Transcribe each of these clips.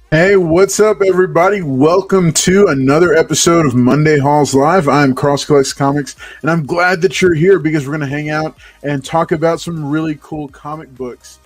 Hey, what's up, everybody? Welcome to another episode of Monday Halls Live. I'm Cross Collects Comics, and I'm glad that you're here because we're going to hang out and talk about some really cool comic books.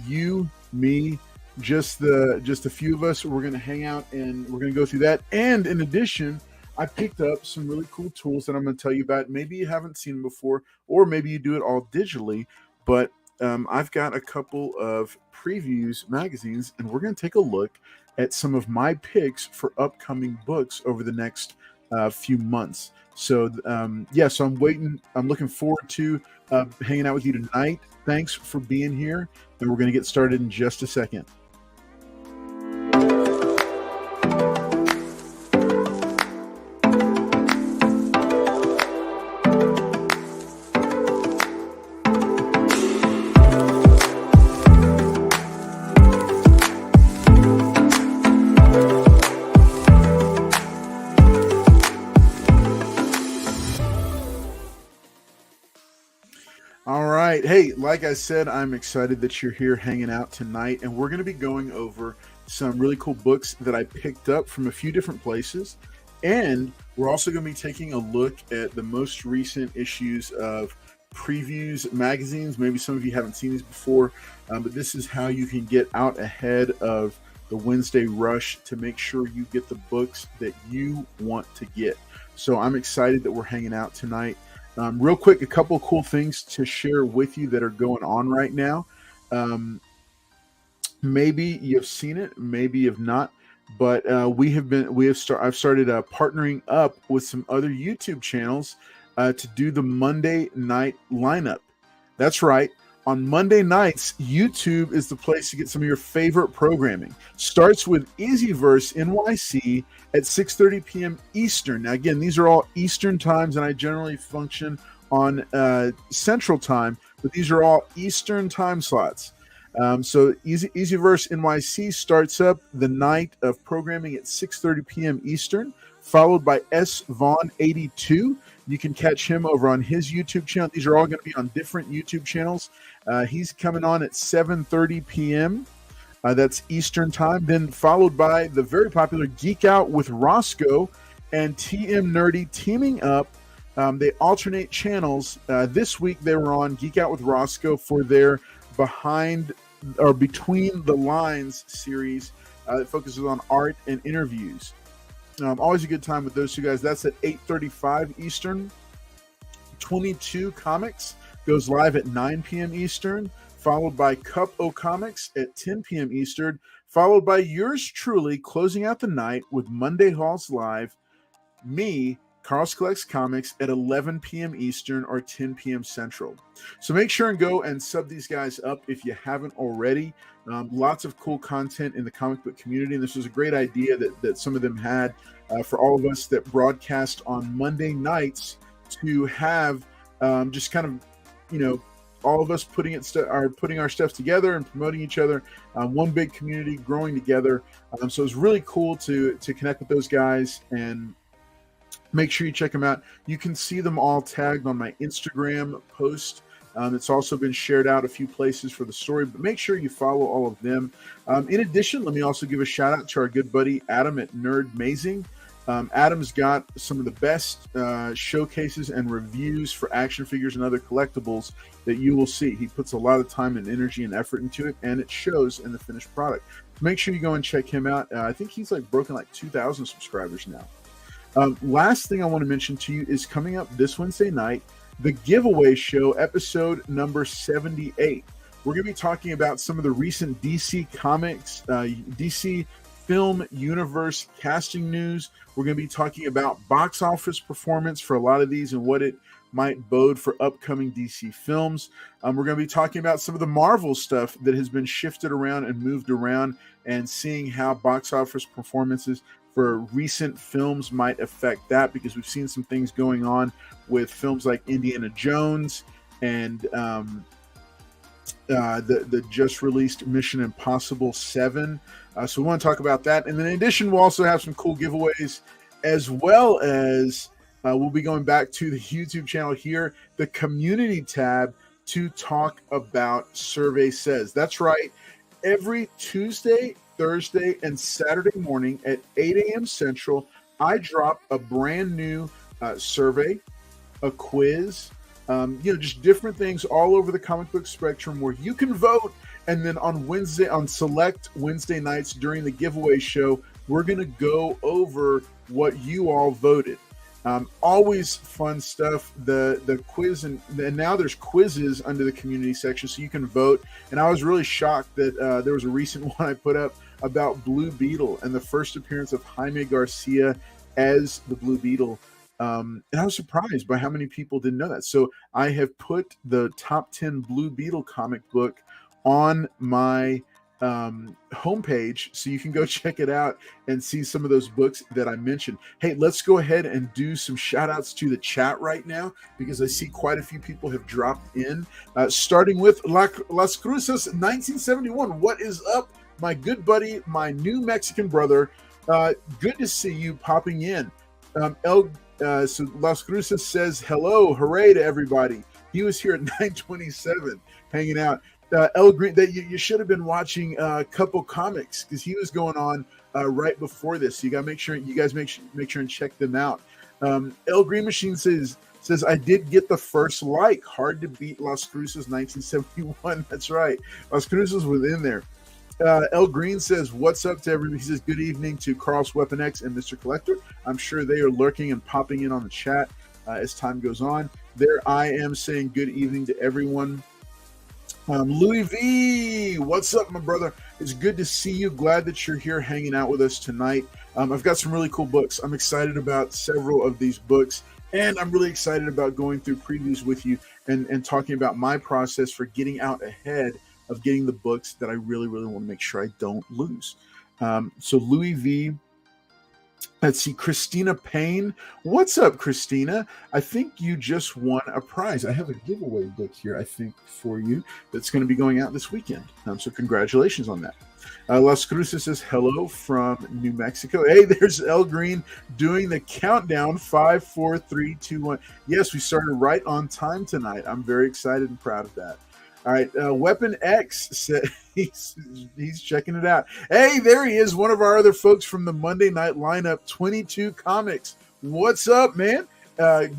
You, me, just a few of us. We're going to hang out and we're going to go through that. And in addition, I picked up some really cool tools that I'm going to tell you about. Maybe you haven't seen them before, or maybe you do it all digitally, but I've got a couple of previews magazines, and we're going to take a look at some of my picks for upcoming books over the next few months. So I'm waiting. I'm looking forward to hanging out with you tonight. Thanks for being here, and we're going to get started in just a second. All right. Hey, like I said, I'm excited that you're here hanging out tonight, and we're going to be going over some really cool books that I picked up from a few different places. And we're also going to be taking a look at the most recent issues of previews magazines. Maybe some of you haven't seen these before, but this is how you can get out ahead of the Wednesday rush to make sure you get the books that you want to get. So I'm excited that we're hanging out tonight. Real quick, a couple cool things to share with you that are going on right now. Um, Maybe you've seen it, maybe you've not, but I've started partnering up with some other YouTube channels to do the Monday night lineup. That's right. On Monday nights, YouTube is the place to get some of your favorite programming. Starts with Easyverse NYC at 6:30 p.m. Eastern. Now, again, these are all Eastern times, and I generally function on Central time, but these are all Eastern time slots. So Easyverse NYC starts up the night of programming at 6:30 p.m. Eastern, followed by S Vaughn 82. You can catch him over on his YouTube channel. These are all going to be on different YouTube channels. He's coming on at 7:30 p.m. That's Eastern time. Then followed by the very popular Geek Out with Roscoe and TM Nerdy teaming up. They alternate channels. This week they were on Geek Out with Roscoe for their behind or between the lines series that focuses on art and interviews. Always a good time with those two guys. That's at 8:35 Eastern. 22 Comics goes live at 9 p.m. Eastern, followed by Cup O Comics at 10 p.m. Eastern, followed by yours truly closing out the night with Monday Halls Live, me, Carl Collects Comics at 11 p.m. Eastern or 10 p.m. Central. So make sure and go and sub these guys up if you haven't already. Lots of cool content in the comic book community, and this was a great idea that some of them had for all of us that broadcast on Monday nights to have just kind of, all of us putting our stuff together and promoting each other. One big community growing together. So it's really cool to connect with those guys, and make sure you check them out. You can see them all tagged on my Instagram post. It's also been shared out a few places for the story, but make sure you follow all of them. In addition, let me also give a shout out to our good buddy Adam at Nerd Mazing. Adam's got some of the best showcases and reviews for action figures and other collectibles that you will see. He puts a lot of time and energy and effort into it, and it shows in the finished product. Make sure you go and check him out. I think he's broken 2,000 subscribers now. Last thing I want to mention to you is coming up this Wednesday night, the giveaway show, episode number 78. We're going to be talking about some of the recent DC Comics, DC Film Universe casting news. We're going to be talking about box office performance for a lot of these and what it might bode for upcoming DC films. We're going to be talking about some of the Marvel stuff that has been shifted around and moved around, and seeing how box office performances for recent films might affect that, because we've seen some things going on with films like Indiana Jones and the just released Mission Impossible 7. So we want to talk about that. And then in addition, we'll also have some cool giveaways, as well as we'll be going back to the YouTube channel here, the community tab, to talk about Survey Says. That's right. Every Tuesday Thursday, and Saturday morning at 8 a.m. Central, I drop a brand new survey, a quiz, just different things all over the comic book spectrum where you can vote. And then on select Wednesday nights during the giveaway show, we're going to go over what you all voted. Always fun stuff. The quiz, and now there's quizzes under the community section, so you can vote. And I was really shocked that there was a recent one I put up about Blue Beetle and the first appearance of Jaime Garcia as the Blue Beetle. And I was surprised by how many people didn't know that. So I have put the top 10 Blue Beetle comic book on my homepage, so you can go check it out and see some of those books that I mentioned. Hey, let's go ahead and do some shout outs to the chat right now, because I see quite a few people have dropped in, starting with Las Cruces 1971. What is up, my good buddy, my New Mexican brother? Good to see you popping in. So Las Cruces says hello, hooray to everybody. He was here at 9:27 hanging out. El Green, that you should have been watching Couple Comics, because he was going on right before this. So you got to make sure and check them out. El Green Machine says I did get the first like. Hard to beat Las Cruces 1971. That's right. Las Cruces was in there. El Green says, what's up to everybody? He says, good evening to Carl's Weapon X and Mr. Collector. I'm sure they are lurking and popping in on the chat as time goes on. There I am saying good evening to everyone. Louis V, what's up, my brother? It's good to see you. Glad that you're here hanging out with us tonight. I've got some really cool books. I'm excited about several of these books, and I'm really excited about going through previews with you and talking about my process for getting out ahead of getting the books that I really, really want to make sure I don't lose. So Louis V. Let's see, Christina Payne. What's up, Christina? I think you just won a prize. I have a giveaway book here, I think, for you that's going to be going out this weekend. So congratulations on that. Las Cruces says hello from New Mexico. Hey, there's El Green doing the countdown. 5, 4, 3, 2, 1. Yes, we started right on time tonight. I'm very excited and proud of that. All right, Weapon X said he's checking it out. Hey, there he is, one of our other folks from the Monday night lineup, 22 Comics. What's up, man?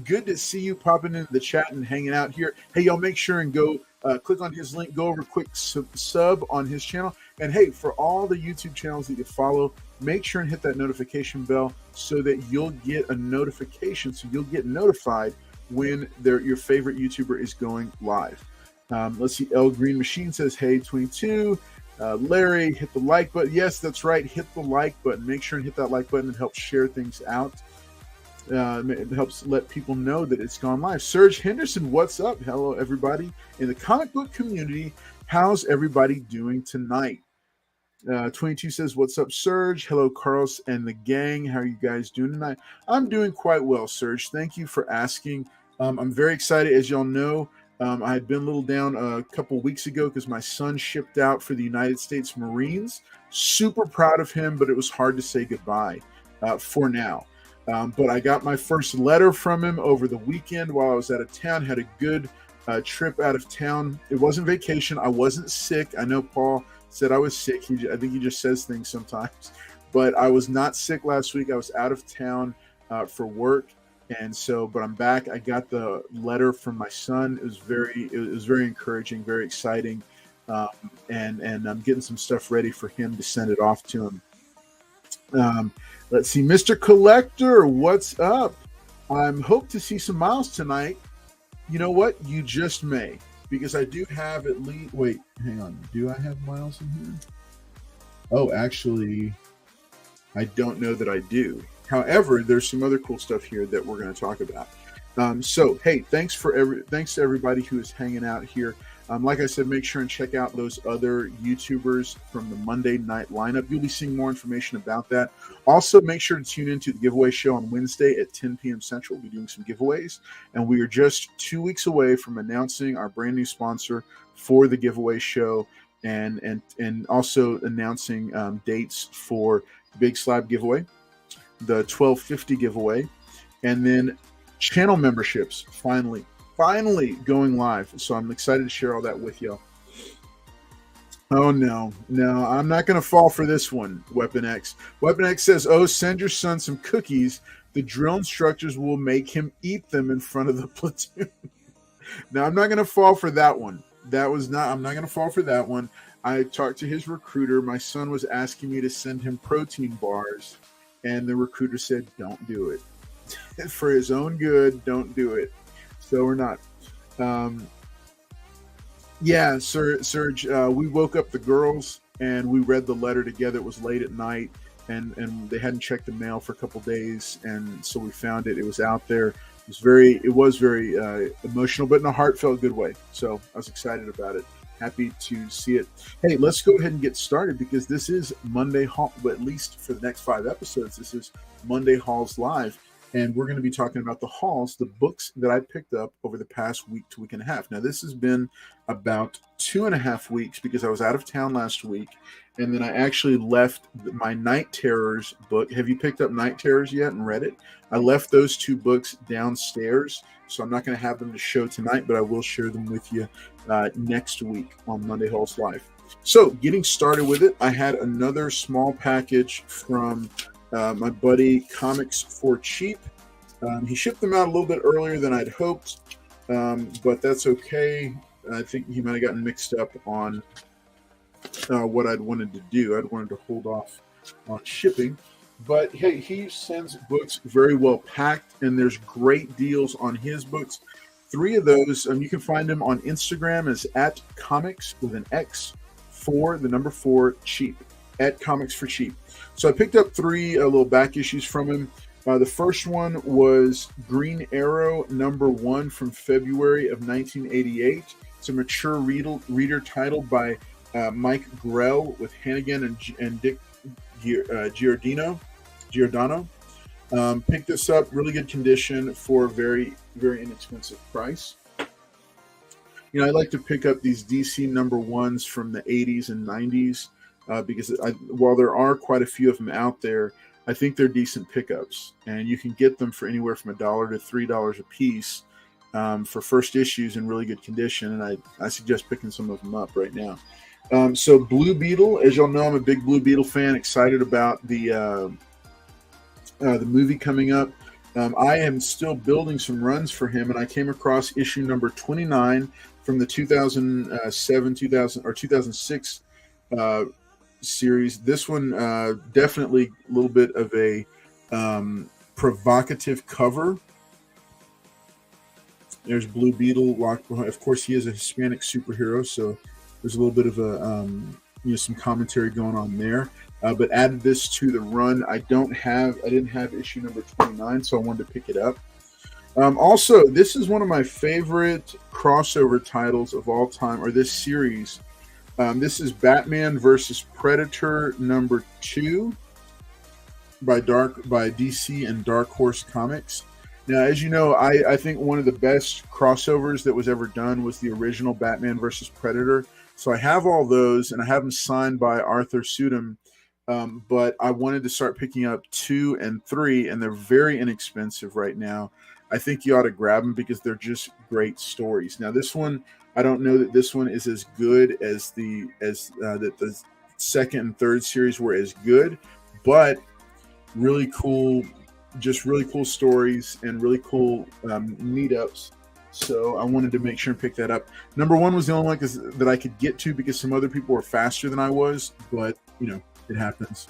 Good to see you popping into the chat and hanging out here. Hey, y'all, make sure and go click on his link, go over quick sub on his channel. And hey, for all the YouTube channels that you follow, make sure and hit that notification bell so that you'll get a notification, so you'll get notified when your favorite YouTuber is going live. Let's see. El Green Machine says, hey, 22. Larry, hit the like button. Yes, that's right. Hit the like button. Make sure and hit that like button. It helps share things out. It helps let people know that it's gone live. Serge Henderson, what's up? Hello, everybody in the comic book community. How's everybody doing tonight? 22 says, what's up, Serge? Hello, Carlos and the gang. How are you guys doing tonight? I'm doing quite well, Serge. Thank you for asking. I'm very excited. As y'all know, I had been a little down a couple weeks ago because my son shipped out for the United States Marines. Super proud of him, but it was hard to say goodbye for now. But I got my first letter from him over the weekend while I was out of town. Had a good trip out of town. It wasn't vacation. I wasn't sick. I know Paul said I was sick. I think he just says things sometimes. But I was not sick last week. I was out of town for work. And so, but I'm back. I got the letter from my son. It was very encouraging, very exciting. And I'm getting some stuff ready for him to send it off to him. Let's see, Mr. Collector, what's up? I'm hope to see some Miles tonight. You know what? You just may, because I do have at least. Wait, hang on. Do I have Miles in here? Oh, actually, I don't know that I do. However, there's some other cool stuff here that we're going to talk about. So, hey, thanks to everybody who is hanging out here. Like I said, make sure and check out those other YouTubers from the Monday night lineup. You'll be seeing more information about that. Also, make sure to tune into the giveaway show on Wednesday at 10 p.m. Central. We'll be doing some giveaways. And we are just 2 weeks away from announcing our brand new sponsor for the giveaway show and also announcing dates for the Big Slab giveaway, the 1250 giveaway, and then channel memberships finally going live. So I'm excited to share all that with y'all. Oh no, no, I'm not going to fall for this one, Weapon X. Weapon X says, "Oh, send your son some cookies. The drill instructors will make him eat them in front of the platoon." Now, I'm not going to fall for that one. That was not. I'm not going to fall for that one. I talked to his recruiter. My son was asking me to send him protein bars, and the recruiter said, "Don't do it. For his own good, don't do it." So we're not. Um, Yeah, Serge. We woke up the girls and we read the letter together. It was late at night, and they hadn't checked the mail for a couple days, and so we found it. It was out there. It was very emotional, but in a heartfelt good way. So I was excited about it. Happy to see it. Hey, let's go ahead and get started because this is Monday Hall. But at least for the next 5 episodes, this is Monday Halls Live. And we're going to be talking about the halls, the books that I picked up over the past week to week and a half. Now, this has been about 2.5 weeks because I was out of town last week, and then I actually left my Night Terrors book. Have you picked up Night Terrors yet and read it? I left those two books downstairs, so I'm not going to have them to show tonight, but I will share them with you next week on Monday Halls Live. So, getting started with it, I had another small package from my buddy Comics for Cheap. He shipped them out a little bit earlier than I'd hoped, but that's okay. I think he might have gotten mixed up on what I'd wanted to do. I'd wanted to hold off on shipping. But hey, he sends books very well packed, and there's great deals on his books. Three of those, you can find him on Instagram as at comics with an X for the number 4 cheap, at comics for cheap. So I picked up three little back issues from him. The first one was Green Arrow #1 from February of 1988. It's a mature reader titled by Mike Grell with Hannigan and Dick Giordano. Picked this up, really good condition for a very, very inexpensive price. You know, I like to pick up these DC #1s from the 80s and 90s because while there are quite a few of them out there, I think they're decent pickups, and you can get them for anywhere from $1 to $3 a piece for first issues in really good condition. And I suggest picking some of them up right now. So Blue Beetle, as y'all know, I'm a big Blue Beetle fan. Excited about the movie coming up. I am still building some runs for him, and I came across issue number 29 from the 2006 series. This one definitely a little bit of a provocative cover. There's Blue Beetle locked behind. Of course, he is a Hispanic superhero, so there's a little bit of a some commentary going on there. But added this to the run. I didn't have issue number 29, so I wanted to pick it up. Also, this is one of my favorite crossover titles of all time, or this series. This is Batman versus Predator #2 by DC and Dark Horse Comics. Now, as you know, I think one of the best crossovers that was ever done was the original Batman versus Predator. So I have all those, and I have them signed by Arthur Sudum. But I wanted to start picking up 2 and 3, and they're very inexpensive right now. I think you ought to grab them because they're just great stories. Now, this one, I don't know that this one is as good as the second and third series were as good, but really cool, just really cool stories and really cool meetups. So I wanted to make sure and pick that up. #1 was the only one that I could get to because some other people were faster than I was, but it happens.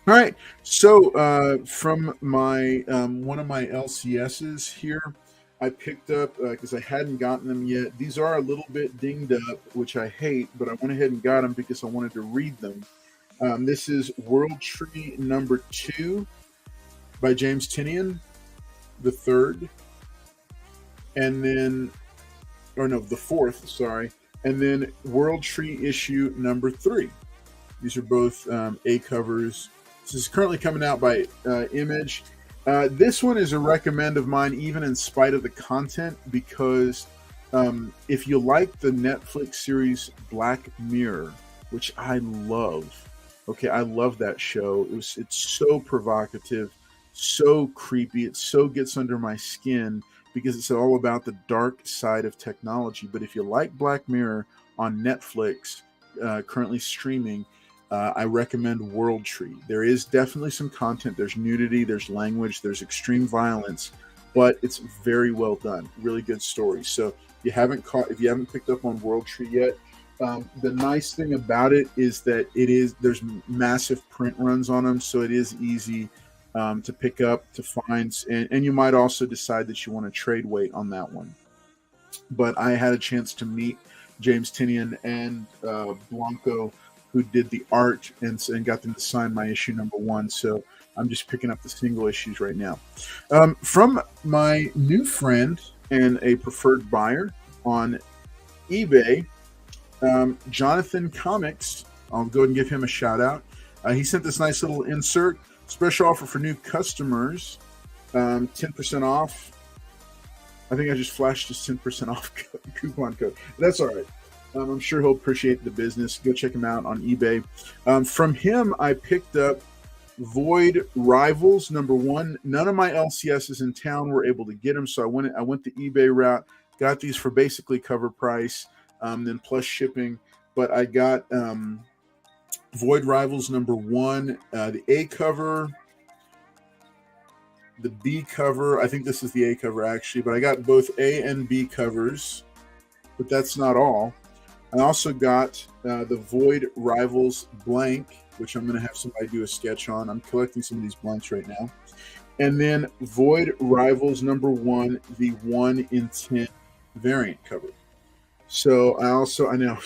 All right. So from my one of my LCSs here, I picked up because I hadn't gotten them yet. These are a little bit dinged up, which I hate, but I went ahead and got them because I wanted to read them. This is World Tree #2 by James Tynion, the third, and then, or no, the fourth. Sorry, and then World Tree issue #3. These are both A covers. This is currently coming out by Image. This one is a recommend of mine, even in spite of the content, because if you like the Netflix series Black Mirror, which I love, I love that show. It's so provocative, so creepy. It so gets under my skin because it's all about the dark side of technology. But if you like Black Mirror on Netflix, currently streaming, I recommend World Tree. There is definitely some content. There's nudity, there's language, there's extreme violence, but it's very well done. Really good story. So if you haven't picked up on World Tree yet, the nice thing about it is that there's massive print runs on them, so it is easy to pick up, to find, and you might also decide that you want to trade weight on that one. But I had a chance to meet James Tinian and Blanco, who did the art, and got them to sign my issue number 1. So I'm just picking up the single issues right now. From my new friend and a preferred buyer on eBay, Jonathan Comics, I'll go ahead and give him a shout out. He sent this nice little insert. Special offer for new customers, 10% off. I think I just flashed his 10% off coupon code. That's all right. I'm sure he'll appreciate the business. Go check him out on eBay. From him, I picked up Void Rivals #1. None of my LCSs in town were able to get them, so I went the eBay route. Got these for basically cover price, then plus shipping. But I got Void Rivals #1, the A cover, the B cover. I think this is the A cover actually, but I got both A and B covers. But that's not all. I also got the Void Rivals blank, which I'm going to have somebody do a sketch on. I'm collecting some of these blanks right now. And then Void Rivals #1, the 1 in 10 variant cover. So I know.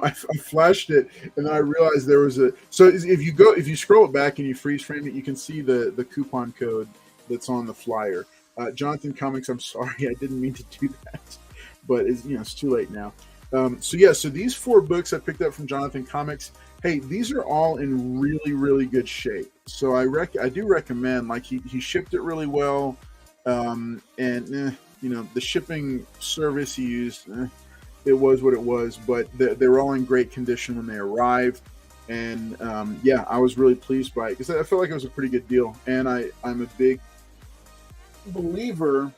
I flashed it, and then I realized there was so if you scroll it back and you freeze frame it, you can see the coupon code that's on the flyer. Jonathan Comics, I'm sorry, I didn't mean to do that, but it's too late now. So these 4 books I picked up from Jonathan Comics. Hey, these are all in really, really good shape. So I do recommend, like, he shipped it really well, and the shipping service he used, it was what it was, but they were all in great condition when they arrived. And I was really pleased by it because I felt like it was a pretty good deal. And I'm a big believer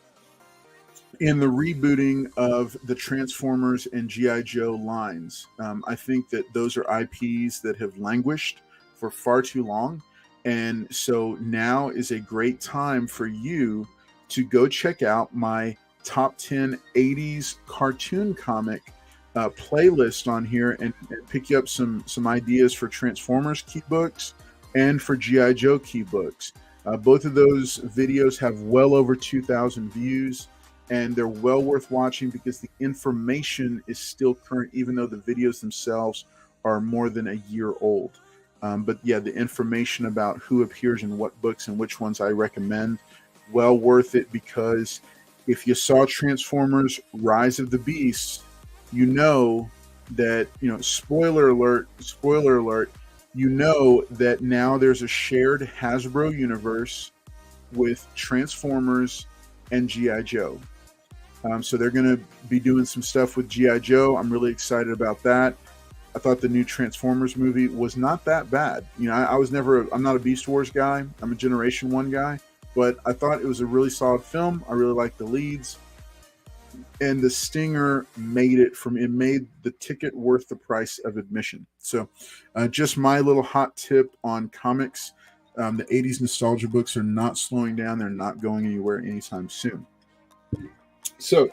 in the rebooting of the Transformers and G.I. Joe lines. I think that those are IPs that have languished for far too long. And so now is a great time for you to go check out my top 10 80s cartoon comic playlist on here and pick you up some ideas for Transformers key books and for G.I. Joe key books. Both of those videos have well over 2,000 views, and they're well worth watching because the information is still current, even though the videos themselves are more than a year old. But yeah, the information about who appears in what books and which ones I recommend, well worth it, because if you saw Transformers Rise of the Beast, you know that, spoiler alert, you know that now there's a shared Hasbro universe with Transformers and G.I. Joe. So they're going to be doing some stuff with G.I. Joe. I'm really excited about that. I thought the new Transformers movie was not that bad. I'm not a Beast Wars guy. I'm a Generation 1 guy. But I thought it was a really solid film. I really liked the leads. And the stinger made the ticket worth the price of admission. So just my little hot tip on comics. The 80s nostalgia books are not slowing down. They're not going anywhere anytime soon. So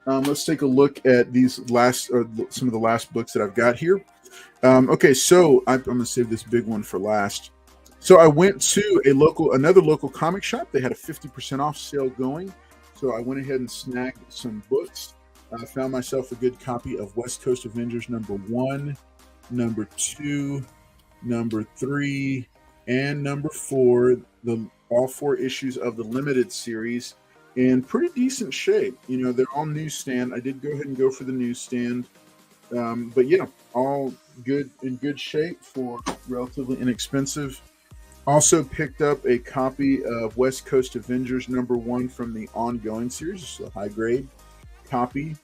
let's take a look at some of the last books that I've got here. Okay, so I'm going to save this big one for last. So I went to another local comic shop. They had a 50% off sale going. So I went ahead and snagged some books. I found myself a good copy of West Coast Avengers #1, #2, #3, and #4. All 4 issues of the limited series in pretty decent shape. They're all newsstand. I did go ahead and go for the newsstand. But yeah, all in good shape for relatively inexpensive. Also picked up a copy of West Coast Avengers #1 from the ongoing series. It's a high grade copy.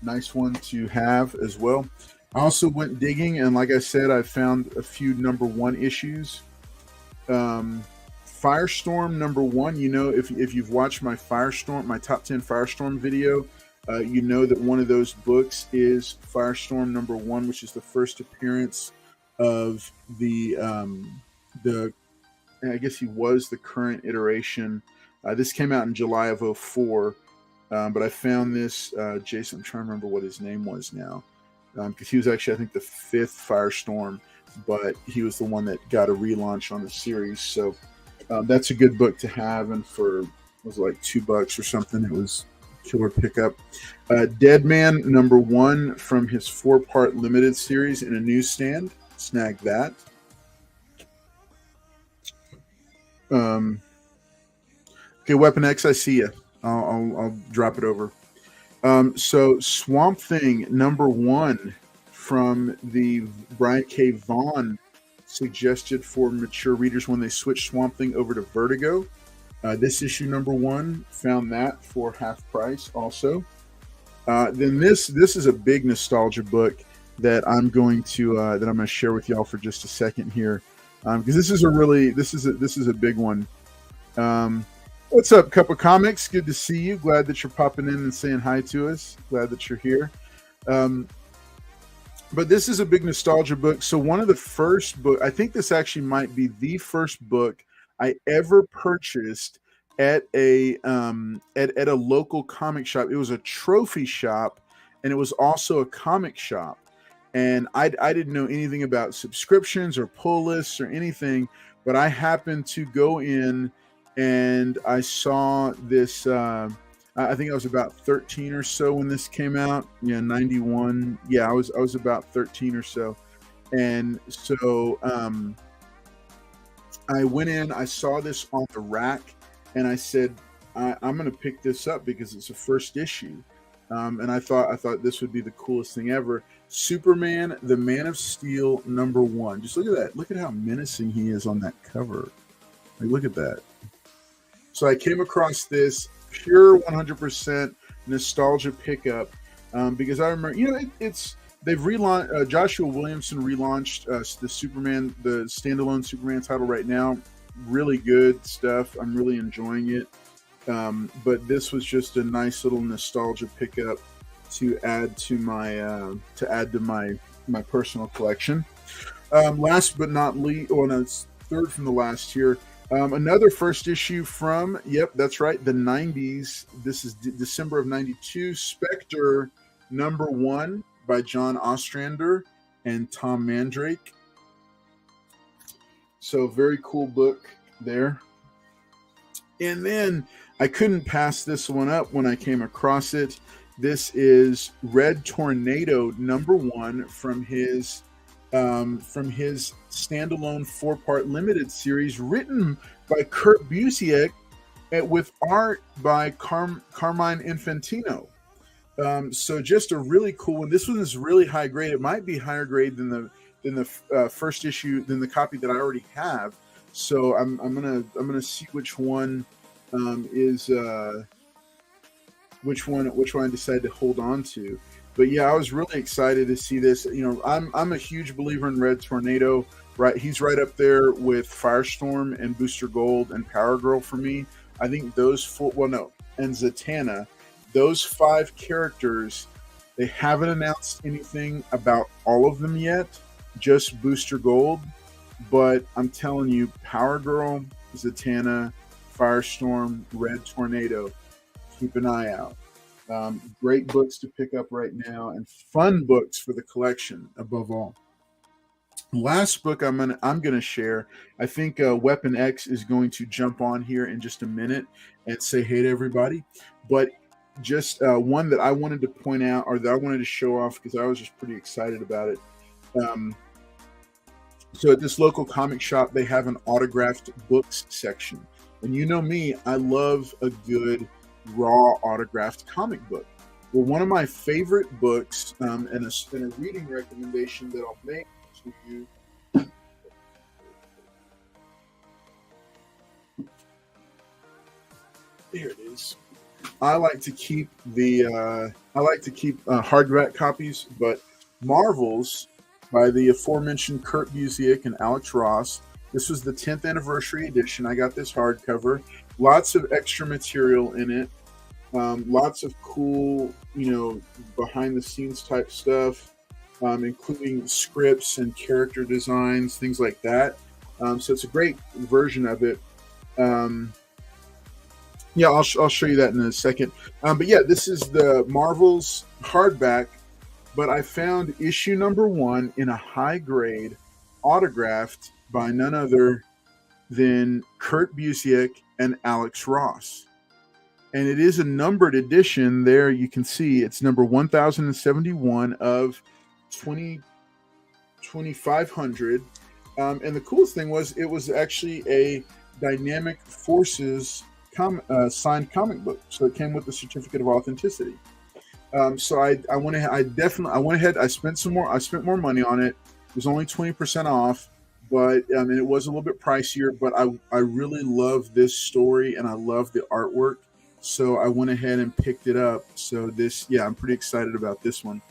Nice one to have as well. I also went digging, and like I said, I found a few #1 issues. Firestorm #1. If you've watched my top 10 Firestorm video, You know that one of those books is Firestorm #1, which is the first appearance of the I guess he was the current iteration. This came out in July of '04, but I found this Jason. I'm trying to remember what his name was now, because he was actually, I think, the 5th Firestorm, but he was the one that got a relaunch on the series. So that's a good book to have, and for, it was like $2 or something. It was killer pickup. Dead Man #1 from his 4-part limited series in a newsstand. Snag that. Okay, Weapon X, I see you. I'll drop it over. So Swamp Thing #1 from the Brian K. Vaughan suggested for mature readers when they switched Swamp Thing over to Vertigo. This issue #1, found that for half price also. Then this is a big nostalgia book that I'm going to share with y'all for just a second here, because this is a big one. What's up, Cup of Comics? Good to see you. Glad that you're popping in and saying hi to us. Glad that you're here. But this is a big nostalgia book. So one of the first book, I think this actually might be the first book I ever purchased at a local comic shop. It was a trophy shop, and it was also a comic shop. And I didn't know anything about subscriptions or pull lists or anything, but I happened to go in and I saw this. I think I was about 13 or so when this came out. Yeah, 91. Yeah, I was about 13 or so, and so I went in. I saw this on the rack, and I said, I'm going to pick this up because it's a first issue. And I thought this would be the coolest thing ever. Superman, the Man of Steel #1. Just look at that. Look at how menacing he is on that cover. Like, look at that. So I came across this pure 100% nostalgia pickup, because I remember, they've relaunched. Joshua Williamson relaunched the Superman, the standalone Superman title right now. Really good stuff. I'm really enjoying it. But this was just a nice little nostalgia pickup to add to my personal collection. Last but not least, it's third from the last here. Another first issue from, yep, that's right, the 90s. This is December of '92. Spectre #1 by John Ostrander and Tom Mandrake. So very cool book there. And then I couldn't pass this one up when I came across it. This is Red Tornado #1 from his standalone 4-part limited series, written by Kurt Busiek with art by Carmine Infantino. So just a really cool one. This one is really high grade. It might be higher grade than the first issue, than the copy that I already have. So I'm gonna see which one which one I decided to hold on to. But yeah, I was really excited to see this. I'm a huge believer in Red Tornado. Right, he's right up there with Firestorm and Booster Gold and Power Girl for me. I think those and Zatanna, those 5 characters, they haven't announced anything about all of them yet, just Booster Gold. But I'm telling you, Power Girl, Zatanna, Firestorm, Red Tornado, keep an eye out. Great books to pick up right now, and fun books for the collection above all. Last book I'm gonna share. I think Weapon X is going to jump on here in just a minute and say hey to everybody. But just one that I wanted to point out, or that I wanted to show off, because I was just pretty excited about it. So at this local comic shop, they have an autographed books section. And you know me, I love a good raw autographed comic book. Well, one of my favorite books, and a reading recommendation that I'll make to you. There it is. I like to keep hardback copies, but Marvels by the aforementioned Kurt Busiek and Alex Ross. This was the 10th anniversary edition. I got this hardcover. Lots of extra material in it. Lots of cool, behind the scenes type stuff, including scripts and character designs, things like that. So it's a great version of it. Um, yeah, I'll show you that in a second. But yeah, this is the Marvel's hardback, but I found issue number 1 in a high grade, autographed by none other than Kurt Busiek and Alex Ross. And it is a numbered edition. There you can see it's number 1071 of 2500. And the coolest thing was it was actually a Dynamic Forces signed comic book, so it came with the certificate of authenticity. So I went ahead. I spent more money on it. It was only 20% off, but and it was a little bit pricier. But I really love this story and I love the artwork, so I went ahead and picked it up. So I'm pretty excited about this one.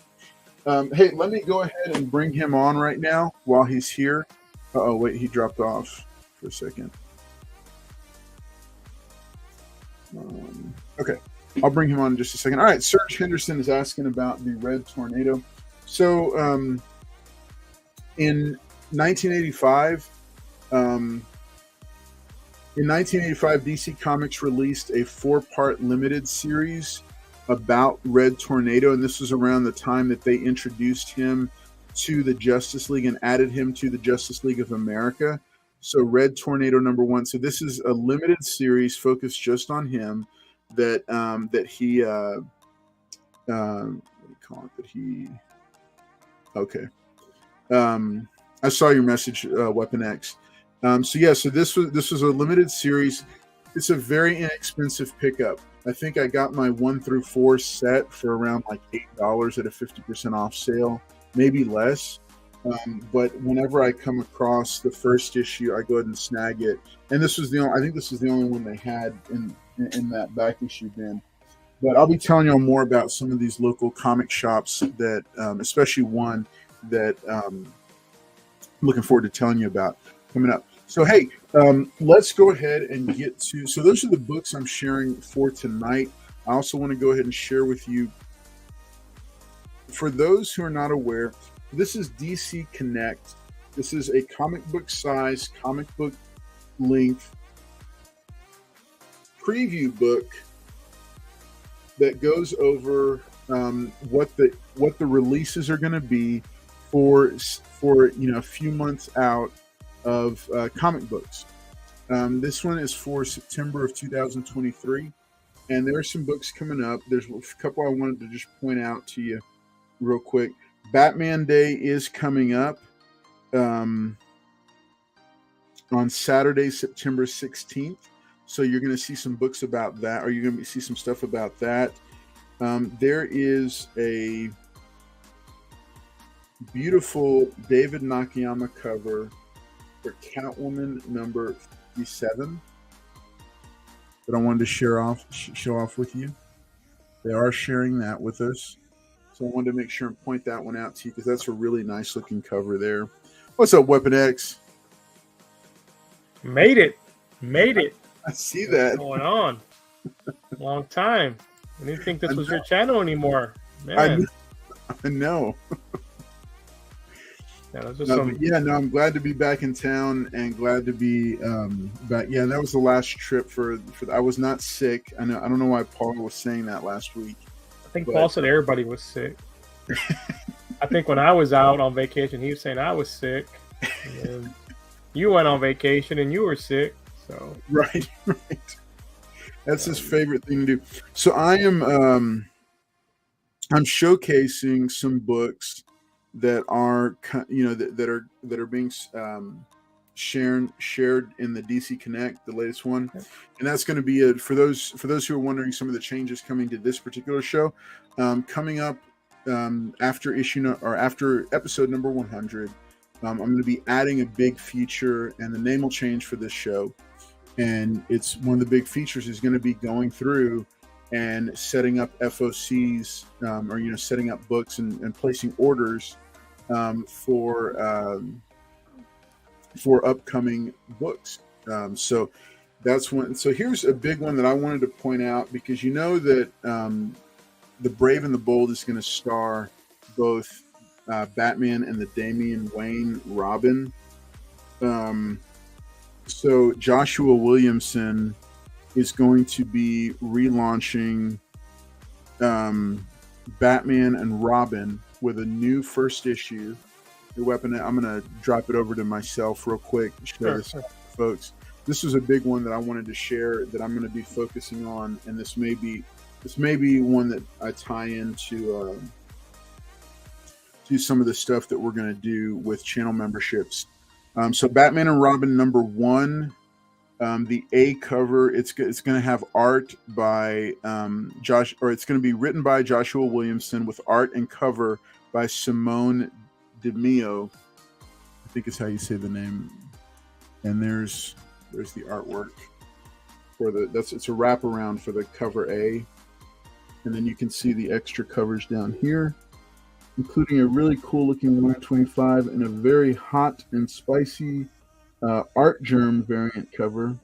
Hey, let me go ahead and bring him on right now while he's here. Oh wait, he dropped off for a second. Okay, I'll bring him on in just a second. All right, Serge Henderson is asking about the Red Tornado. So, in 1985, DC Comics released a 4-part limited series about Red Tornado, and this was around the time that they introduced him to the Justice League and added him to the Justice League of America. So Red Tornado number 1. So this is a limited series focused just on him. What do you call it? Okay. I saw your message, Weapon X. So this was a limited series. It's a very inexpensive pickup. I think I got my 1 through 4 set for around like $8 at a 50% off sale, maybe less. But whenever I come across the first issue, I go ahead and snag it. And this was I think this is the only one they had in that back issue bin. But I'll be telling you all more about some of these local comic shops that, especially one that I'm looking forward to telling you about coming up. So, hey, let's go ahead and get to. So those are the books I'm sharing for tonight. I also want to go ahead and share with you, for those who are not aware, this is DC Connect. This is a comic book size, comic book length preview book that goes over what the releases are going to be for a few months out of comic books. This one is for September of 2023, and there are some books coming up. There's a couple I wanted to just point out to you real quick. Batman Day is coming up on Saturday, September 16th. So you're going to see some books about that, or you're going to see some stuff about that. There is a beautiful David Nakayama cover for Catwoman number 57 that I wanted to show off with you. They are sharing that with us. So I wanted to make sure and point that one out to you because that's a really nice looking cover there. What's up, Weapon X? Made it. I see that. What's going on? Long time. I didn't think this was your channel anymore. Man. I know. Yeah, I'm glad to be back in town and glad to be back. Yeah, that was the last trip for I was not sick. I don't know why Paul was saying that last week. I think Paul said everybody was sick. I think when I was out on vacation, he was saying I was sick. And you went on vacation and you were sick. So right. That's his favorite thing to do. So I'm showcasing some books that are that are being shared in the DC Connect, the latest one, and that's going to be for those who are wondering some of the changes coming to this particular show, coming up after after episode number 100. I'm going to be adding a big feature, and the name will change for this show. And it's one of the big features is going to be going through and setting up FOCs, or setting up books and placing orders for upcoming books. So that's one. So here's a big one that I wanted to point out, because you know that The Brave and the Bold is going to star both Batman and the Damian Wayne Robin. So Joshua Williamson is going to be relaunching Batman and Robin with a new first issue. The weapon. I'm going to drop it over to myself real quick to show this to folks. This was a big one that I wanted to share that I'm going to be focusing on, and this may be one that I tie into to some of the stuff that we're going to do with channel memberships. So Batman and Robin #1, the A cover, it's going to have art by it's going to be written by Joshua Williamson with art and cover by Simone DeMeo, I think is how you say the name. And there's the artwork for it's a wraparound for the cover A. And then you can see the extra covers down here, including a really cool looking 125 and a very hot and spicy Art Germ variant cover.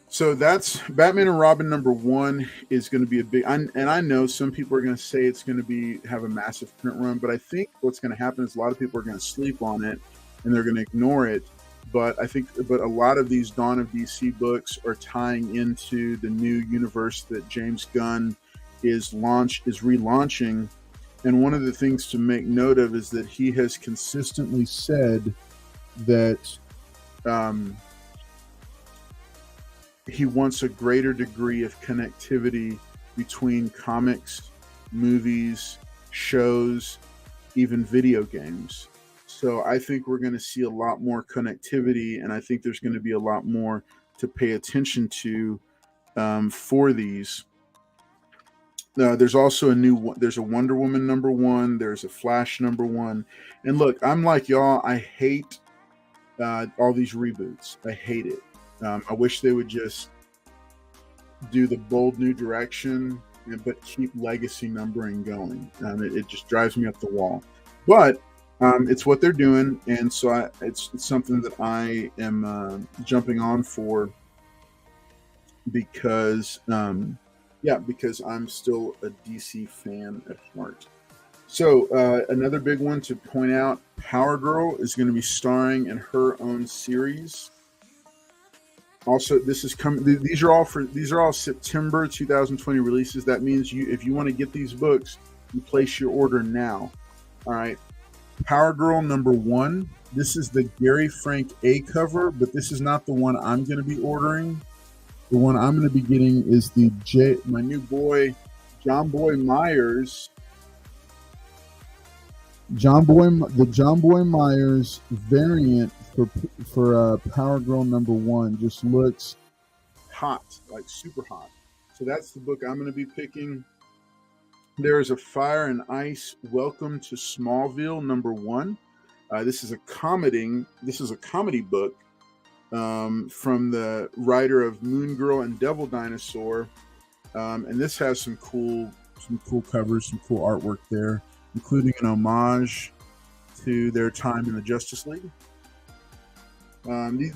So that's Batman and Robin #1 is going to be a big, and I know some people are going to say it's going to have a massive print run, but I think what's going to happen is a lot of people are going to sleep on it and they're going to ignore it. But a lot of these Dawn of DC books are tying into the new universe that James Gunn is relaunching. And one of the things to make note of is that he has consistently said that he wants a greater degree of connectivity between comics, movies, shows, even video games. So I think we're going to see a lot more connectivity, and I think there's going to be a lot more to pay attention to for these. There's also there's a Wonder Woman #1, there's a Flash #1. And look, I'm like y'all, I hate all these reboots. I hate it. I wish they would just do the bold new direction, but keep legacy numbering going. It just drives me up the wall. But it's what they're doing, and so it's something that I am jumping on for because I'm still a DC fan at heart. So another big one to point out, Power Girl is going to be starring in her own series. Also, this is coming. These are all September 2020 releases. That means if you want to get these books, you place your order now. All right. Power Girl #1. This is the Gary Frank A cover, but this is not the one I'm going to be ordering. The one I'm going to be getting is my new boy, John Boy Myers. The John Boy Myers variant for Power Girl #1 just looks hot, like super hot. So that's the book I'm going to be picking. There is a Fire and Ice Welcome to Smallville #1. This is a comedy book from the writer of Moon Girl and Devil Dinosaur, and this has some cool covers, some cool artwork there, including an homage to their time in the Justice League.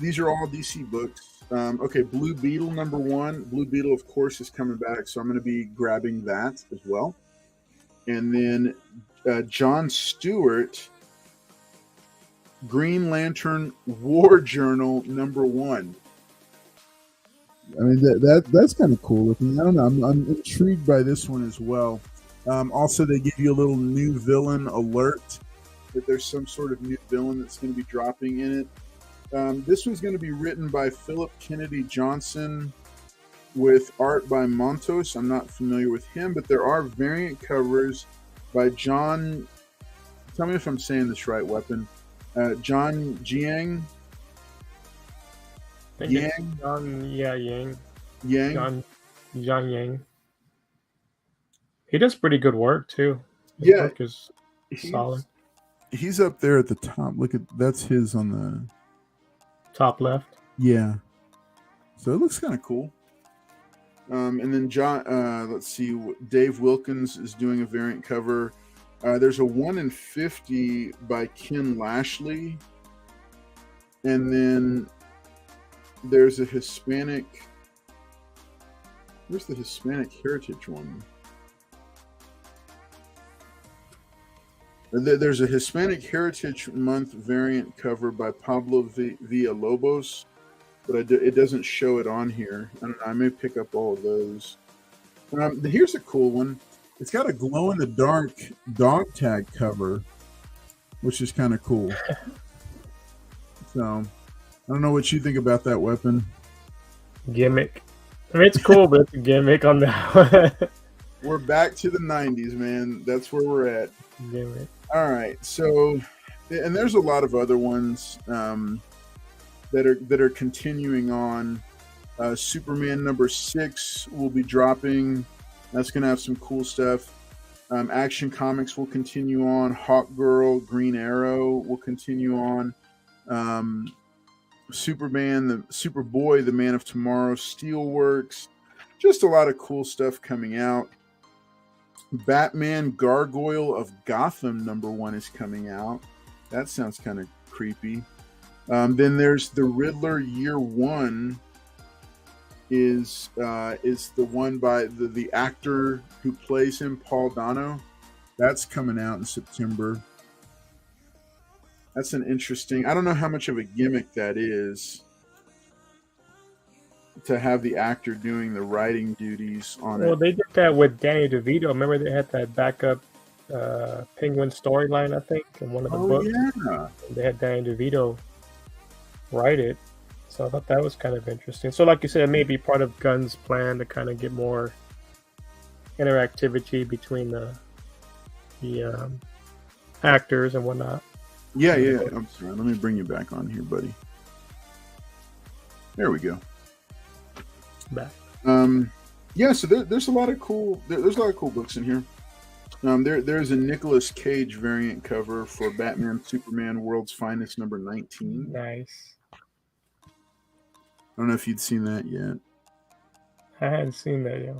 These are all DC books. Okay, Blue Beetle #1. Blue Beetle, of course, is coming back, so I'm going to be grabbing that as well. And then John Stewart, Green Lantern War Journal #1. I mean, that's kind of cool looking. I don't know. I'm intrigued by this one as well. Also, they give you a little new villain alert, that there's some sort of new villain that's going to be dropping in it. This one's going to be written by Philip Kennedy Johnson with art by Montos. I'm not familiar with him, but there are variant covers by John. Tell me if I'm saying this right, Weapon. John Jiang. Yang. Yang. Yang. John Yang. He does pretty good work too. His work is solid. He's up there at the top. Look that's his on the top left. Yeah. So it looks kind of cool. And then let's see, Dave Wilkins is doing a variant cover. There's a 1 in 50 by Ken Lashley. And then there's a Hispanic. Where's the Hispanic Heritage one? There's a Hispanic Heritage Month variant cover by Pablo Villalobos, but it doesn't show it on here. I don't know. I may pick up all of those. Here's a cool one. It's got a glow-in-the-dark dog tag cover, which is kind of cool. So, I don't know what you think about that weapon. Gimmick. I mean, it's cool, but it's a gimmick on that one. We're back to the 90s, man. That's where we're at. Gimmick. All right. So, and there's a lot of other ones that are continuing on. Superman #6 will be dropping. That's going to have some cool stuff. Action Comics will continue on. Hawkgirl, Green Arrow will continue on. Superman, the Superboy, the Man of Tomorrow, Steelworks. Just a lot of cool stuff coming out. Batman Gargoyle of Gotham #1 is coming out. That sounds kind of creepy. Then there's the Riddler Year One. Is the one by the actor who plays him, Paul Dano. That's coming out in September. That's an interesting. I don't know how much of a gimmick that is to have the actor doing the writing duties on it. Well, they did that with Danny DeVito. Remember they had that backup Penguin storyline, I think, in one of the books. Yeah. They had Danny DeVito write it. So I thought that was kind of interesting. So like you said, it may be part of Gunn's plan to kind of get more interactivity between the actors and whatnot. Yeah. I'm sorry. Let me bring you back on here, buddy. There we go. Back. Yeah. So there's a lot of cool. There's a lot of cool books in here. There's a Nicolas Cage variant cover for Batman Superman World's Finest #19. Nice. I don't know if you'd seen that yet. I hadn't seen that yet.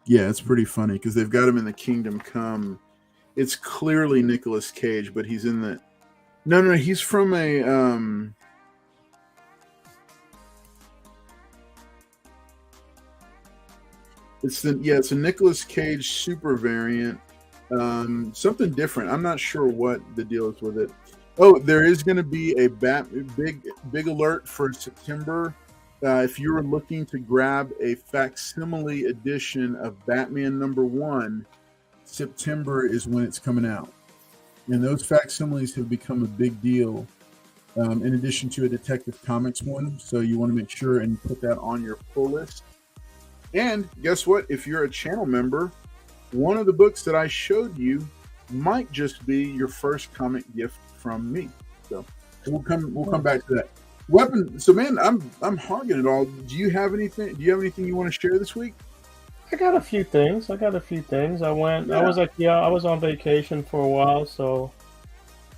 Yeah, it's pretty funny because they've got him in the Kingdom Come. It's clearly Nicolas Cage, but he's in the. No, he's from a. It's a Nicolas Cage super variant. Something different. I'm not sure what the deal is with it. Oh, there is going to be a big alert for September. If you were looking to grab a facsimile edition of Batman #1, September is when it's coming out. And those facsimiles have become a big deal, in addition to a Detective Comics one. So you want to make sure and put that on your pull list. And guess what? If you're a channel member, one of the books that I showed you might just be your first comic gift from me. So we'll come back to that. Weapon. So man, I'm hogging it all. Do you have anything you want to share this week? I got a few things. I was on vacation for a while, so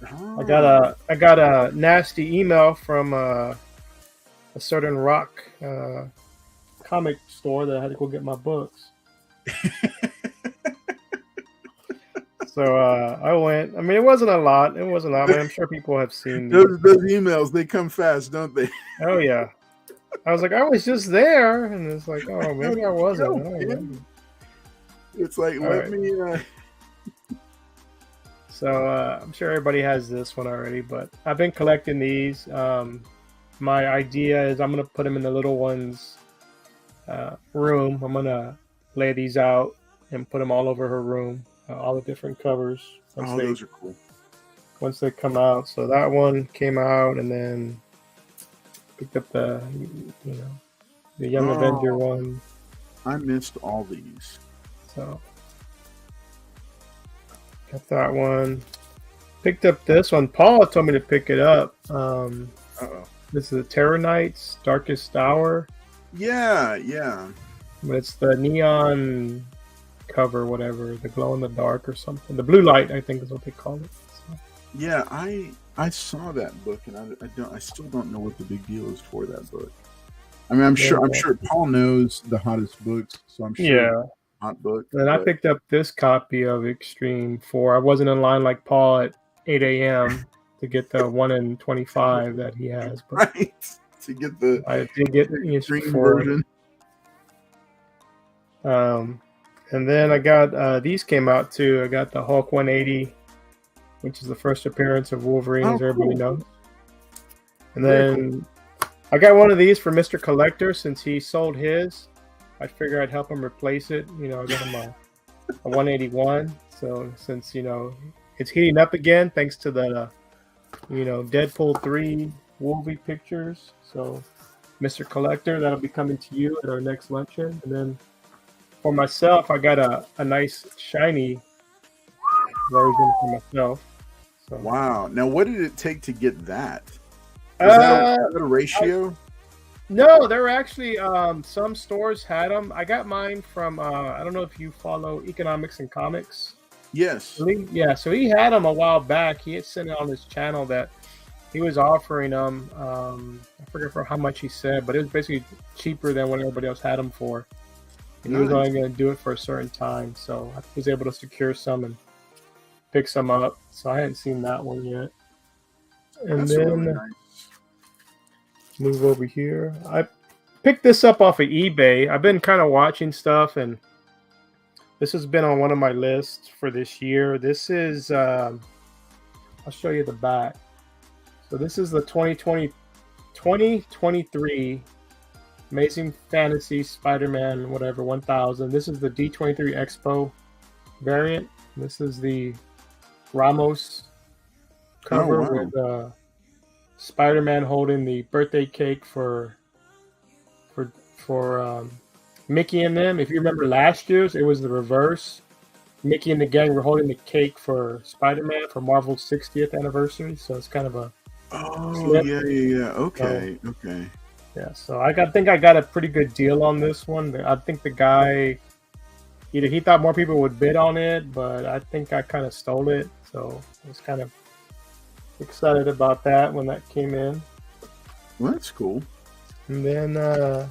I got a nasty email from a certain rock comic store that I had to go get my books. So I went. I mean, it wasn't a lot. I mean, I'm sure people have seen those emails. They come fast, don't they? Oh yeah. I was like, I was just there, and it's like, oh, maybe I wasn't. It's like, let me. So I'm sure everybody has this one already, but I've been collecting these. My idea is I'm gonna put them in the little one's room. I'm gonna lay these out and put them all over her room. All the different covers. Those are cool. Once they come out. So that one came out, and then picked up the Young Avenger one. I missed all these. So got that one. Picked up this one. Paul told me to pick it up. This is the Terror Knights, Darkest Hour. Yeah. But it's the neon cover, whatever, the glow in the dark or something. The blue light, I think, is what they call it. So. Yeah, I saw that book, and I still don't know what the big deal is for that book. I mean, I'm sure Paul knows the hottest books, so I'm sure hot book. And I picked up this copy of Extreme 4. I wasn't in line like Paul at 8 a.m. to get the 1 in 25 that he has. But right. to get the I did get these green before. version. And then I got these came out too. I got the Hulk 180, which is the first appearance of Wolverine, Oh, as everybody cool. knows. And Very then I got one of these for Mr. Collector since he sold his. I figure I'd help him replace it. You know, I got him a 181. So since, you know, it's heating up again thanks to the, you know, Deadpool 3 Wolvie pictures. So Mr. Collector, that'll be coming to you at our next luncheon. And then for myself, I got a nice shiny version for myself. So, Wow. Now, what did it take to get that? Was that a ratio? No, there were actually some stores had them. I got mine from I don't know if you follow Economics and Comics. Yes. Yeah, so he had them a while back. He had sent it on his channel that he was offering them. I forget for how much he said, but it was basically cheaper than what everybody else had them for. And he was only going to do it for a certain time, so I was able to secure some and pick some up. So I hadn't seen that one yet. And That's then really nice. move over here. I picked this up off of eBay. I've been kind of watching stuff, and this has been on one of my lists for this year. This is, I'll show you the back. So this is the 2023 Amazing Fantasy Spider-Man, whatever, 1000. This is the D23 Expo variant. This is the Ramos cover with Spider-Man holding the birthday cake for Mickey and them. If you remember last year's, it was the reverse. Mickey and the gang were holding the cake for Spider-Man for Marvel's 60th anniversary. So it's kind of a slip. Yeah. Okay. Okay. Yeah, so I think I got a pretty good deal on this one. I think the guy, either he thought more people would bid on it, but I think I kind of stole it. So I was kind of excited about that when that came in. Well, that's cool. And then I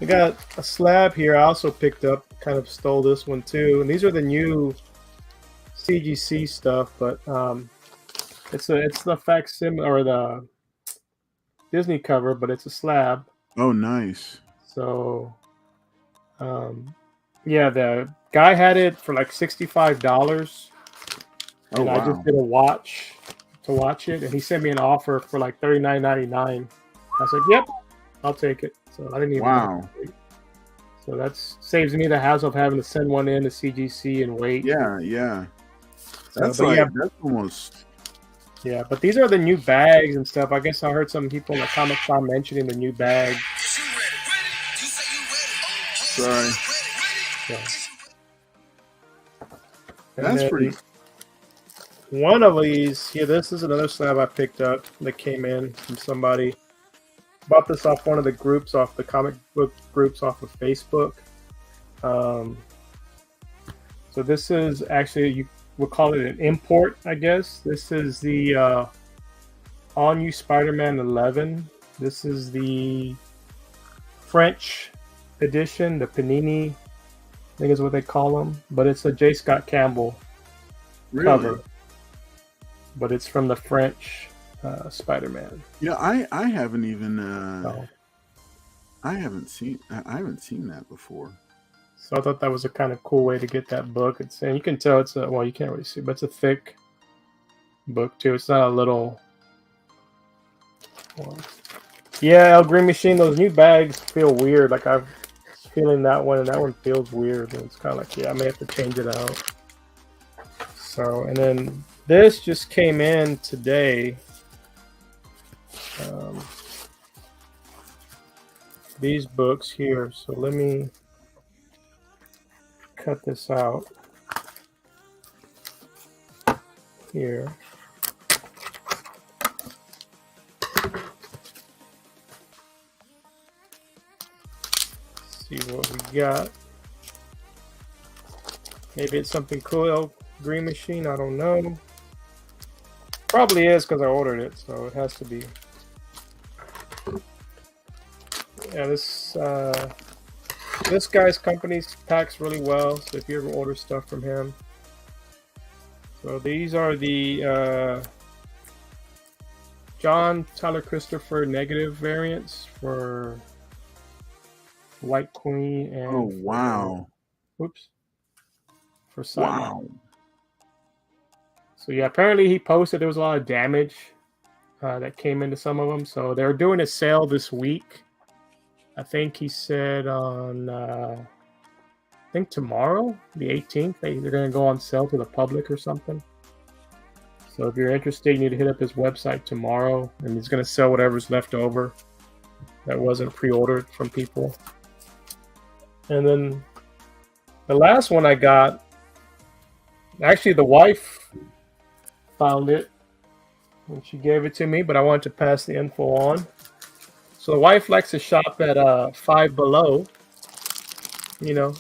got a slab here I also picked up, kind of stole this one too. And these are the new CGC stuff, but it's the facsimile or the Disney cover, but it's a slab. Oh, nice. So yeah, the guy had it for like $65. And I just did a watch to watch it, and he sent me an offer for like $39.99. I said, "Yep, I'll take it." So I didn't even. Wow. So that saves me the hassle of having to send one in to CGC and wait. Yeah. That's that's almost. Yeah, but these are the new bags and stuff. I guess I heard some people in the Comic-Con mentioning the new bag. Sorry. Yeah. That's pretty. One of these here, this is another slab I picked up that came in from somebody. Bought this off one of the groups, off the comic book groups off of Facebook. So this is actually, we'll call it an import, I guess. This is the All New Spider-Man 11. This is the French edition, the Panini, I think is what they call them. But it's a J. Scott Campbell cover. But it's from the French Spider-Man. Yeah, I haven't even I haven't seen that before. So I thought that was a kind of cool way to get that book. And you can tell it's a, well, you can't really see, but it's a thick book too. It's not a little. Well, yeah, El Green Machine. Those new bags feel weird. Like I'm feeling that one, and that one feels weird. And it's kind of like, yeah, I may have to change it out. So, and then this just came in today. These books here. So let me cut this out here. See what we got. Maybe it's something cool. Green Machine, I don't know. Probably is because I ordered it, so it has to be. Yeah, this guy's company packs really well, so if you ever order stuff from him. So these are the John Tyler Christopher negative variants for White Queen and Oh wow. For Sideline. Wow. So yeah, apparently he posted there was a lot of damage that came into some of them. So they're doing a sale this week. I think he said on I think tomorrow, the 18th, they're going to go on sale to the public or something. So if you're interested, you need to hit up his website tomorrow, and he's going to sell whatever's left over that wasn't pre-ordered from people. And then the last one I got, actually the wife found it and she gave it to me, but I wanted to pass the info on. So the wife likes to shop at Five Below. You know,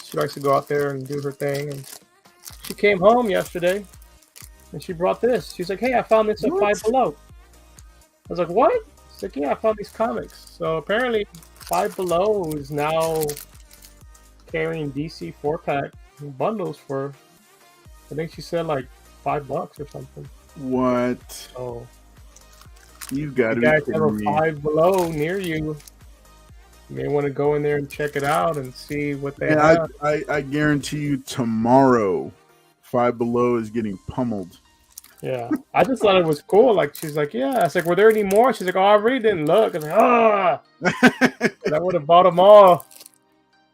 she likes to go out there and do her thing. And she came home yesterday and she brought this. She's like, "Hey, I found this at Five Below." I was like, "What?" She's like, "Yeah, I found these comics." So apparently Five Below is now carrying DC 4-pack bundles for, I think she said like $5 or something. What? So You got to you guys be have a kidding me. Five Below near you. You may want to go in there and check it out and see what they And have. I guarantee you tomorrow, Five Below is getting pummeled. Yeah, I just thought it was cool. Like she's like, yeah. I was like, were there any more? She's like, oh, I really didn't look. I was like, ah, I would have bought them all.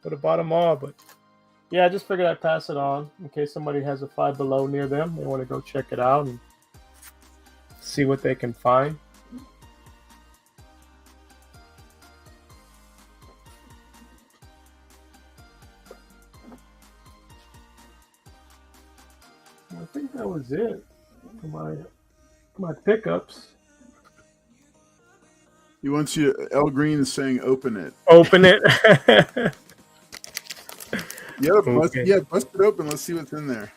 But yeah, I just figured I'd pass it on in case somebody has a Five Below near them. They want to go check it out and see what they can find. I think that was it for my pickups. He wants you. El Green is saying, "Open it." Open it. Yeah, bust it open. Let's see what's in there.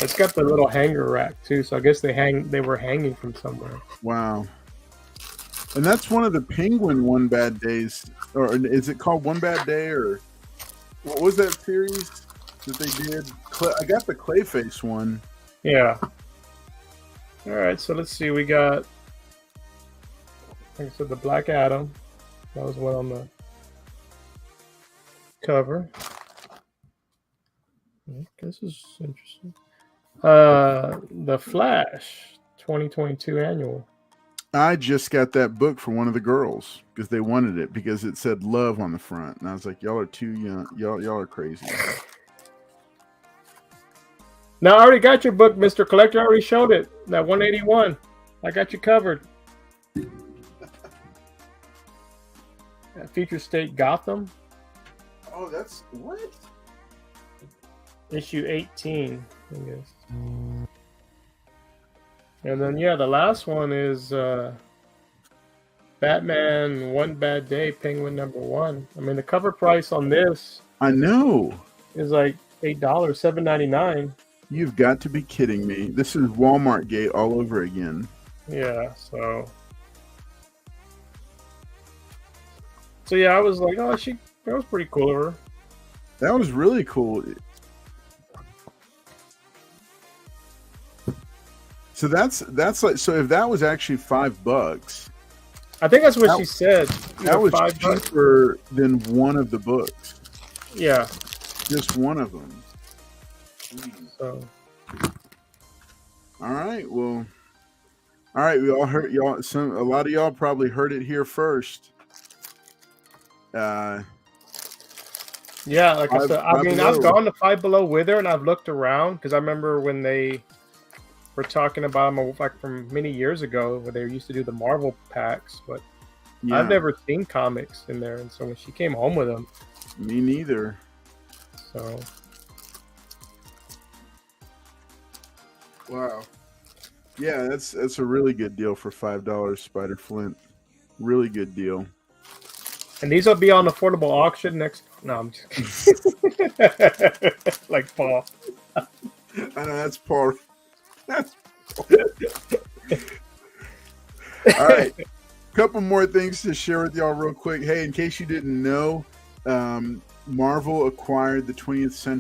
It's got the little hanger rack too, so I guess they were hanging from somewhere. Wow. And that's one of the Penguin One Bad Days, or is it called One Bad Day, or what was that series that they did? I got the Clayface one. Yeah. All right, so let's see. We got, like I said, the Black Adam. That was one on the cover. This is interesting. The Flash 2022 annual. I just got that book for one of the girls because they wanted it because it said love on the front. And I was like, y'all are too young. Y'all are crazy. Now, I already got your book, Mr. Collector. I already showed it. That 181. I got you covered. Future State Gotham. Oh, that's what? Issue 18, I guess. And then, yeah, the last one is Batman One Bad Day, Penguin #1. I mean, the cover price on this I know. is like $8, $7.99. You've got to be kidding me. This is Walmart Gate all over again. Yeah, so yeah, I was like, oh, that was pretty cool of her. That was really cool. So that's like, so if that was actually $5, I think that's what she said. that was $5. cheaper than one of the books. Yeah. Just one of them. So. All right. Well. All right. We all heard y'all. A lot of y'all probably heard it here first. Yeah, like I said, I mean, Below. I've gone to Five Below with her, and I've looked around because I remember when they were talking about them like from many years ago, where they used to do the Marvel packs, but Yeah. I've never seen comics in there, and so when she came home with them, Me neither. so Wow. Yeah, that's a really good deal for $5, Spider Flint. Really good deal. and these will be on affordable auction next. No, I'm just kidding. Like Paul. I know that's Paul. That's all right. Couple more things to share with y'all real quick. Hey, in case you didn't know, Marvel acquired some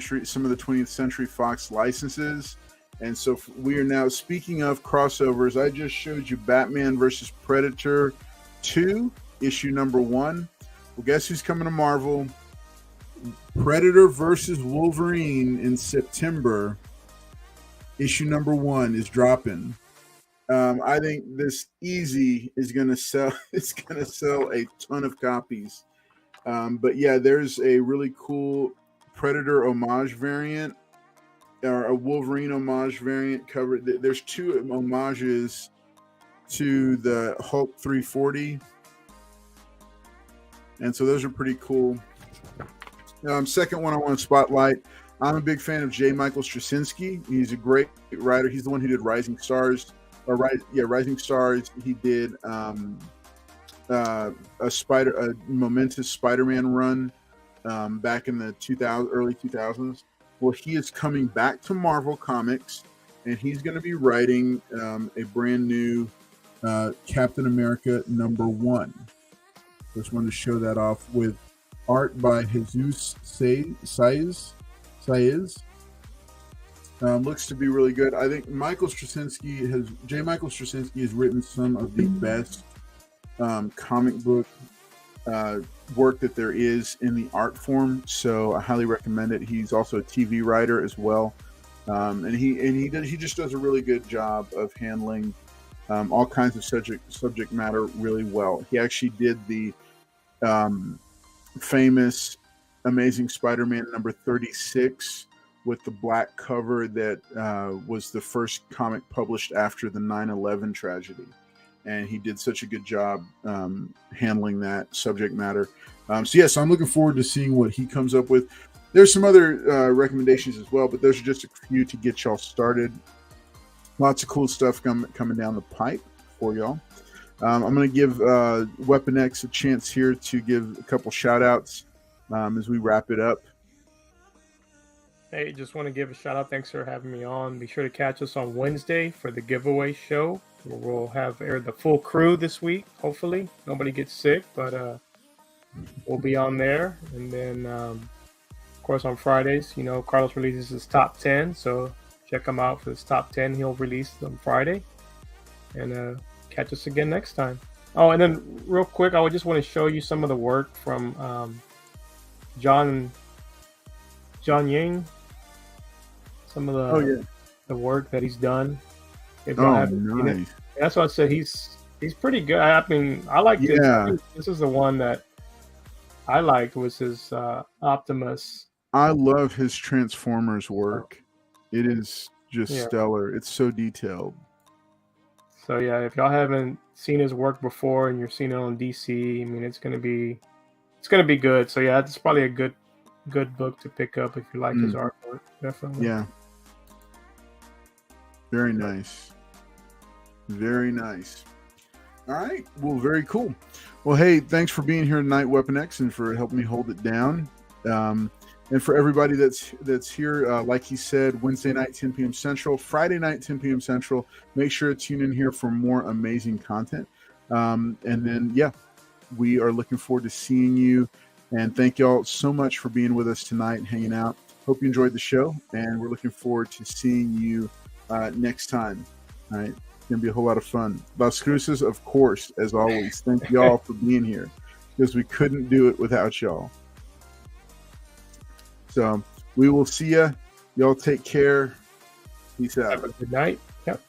of the 20th Century Fox licenses. And so we are now, speaking of crossovers, I just showed you Batman versus Predator 2, issue number 1. Well, guess who's coming to Marvel? Predator versus Wolverine in September. Issue number 1 is dropping. I think this easy is going to sell. It's going to sell a ton of copies. But yeah, there's a really cool Predator homage variant, or a Wolverine homage variant covered. There's 2 homages to the Hulk 340, and so those are pretty cool. Second one I want to spotlight. I'm a big fan of J. Michael Straczynski. He's a great writer. He's the one who did Rising Stars. Rising Stars. He did a momentous Spider-Man run back in the early 2000s. Well, he is coming back to Marvel Comics, and he's going to be writing a brand new Captain America #1. Just wanted to show that off with art by Jesus Saiz. Looks to be really good. I think J. Michael Straczynski has written some of the best comic book work that there is in the art form, so I highly recommend it. He's also a TV writer as well, and he just does a really good job of handling all kinds of subject matter really well. He actually did the famous Amazing Spider-Man number 36 with the black cover that was the first comic published after the 9/11 tragedy. And he did such a good job handling that subject matter. So I'm looking forward to seeing what he comes up with. There's some other recommendations as well, but those are just a few to get y'all started. Lots of cool stuff coming down the pipe for y'all. I'm going to give Weapon X a chance here to give a couple shout outs as we wrap it up. Hey, just want to give a shout out. Thanks for having me on. Be sure to catch us on Wednesday for the giveaway show. We'll have the full crew this week. Hopefully nobody gets sick, but we'll be on there. And then, of course, on Fridays, Carlos releases his top 10. So check him out for his top 10. He'll release on Friday. And catch us again next time. Oh, and then real quick, I would just want to show you some of the work from John Yang. Some of the work that he's done. Nice. That's why I said he's pretty good. I mean, I like this. Yeah. This is the one that I liked, was his Optimus. I love his Transformers work. It is just stellar. It's so detailed. So yeah, if y'all haven't seen his work before and you're seeing it on DC, I mean, it's gonna be good. So yeah, it's probably a good book to pick up if you like his artwork. Definitely. Yeah. Very nice. Very nice. All right. Well, very cool. Well, hey, thanks for being here tonight, Weapon X, and for helping me hold it down. And for everybody that's here, like he said, Wednesday night, 10 p.m. Central, Friday night, 10 p.m. Central. Make sure to tune in here for more amazing content. And then, we are looking forward to seeing you. And thank y'all so much for being with us tonight and hanging out. Hope you enjoyed the show, and we're looking forward to seeing you next time. All right. It's going to be a whole lot of fun. Las Cruces, of course, as always. Thank y'all for being here, because we couldn't do it without y'all. So we will see ya. Y'all take care. Peace out. Have a good night. Yep.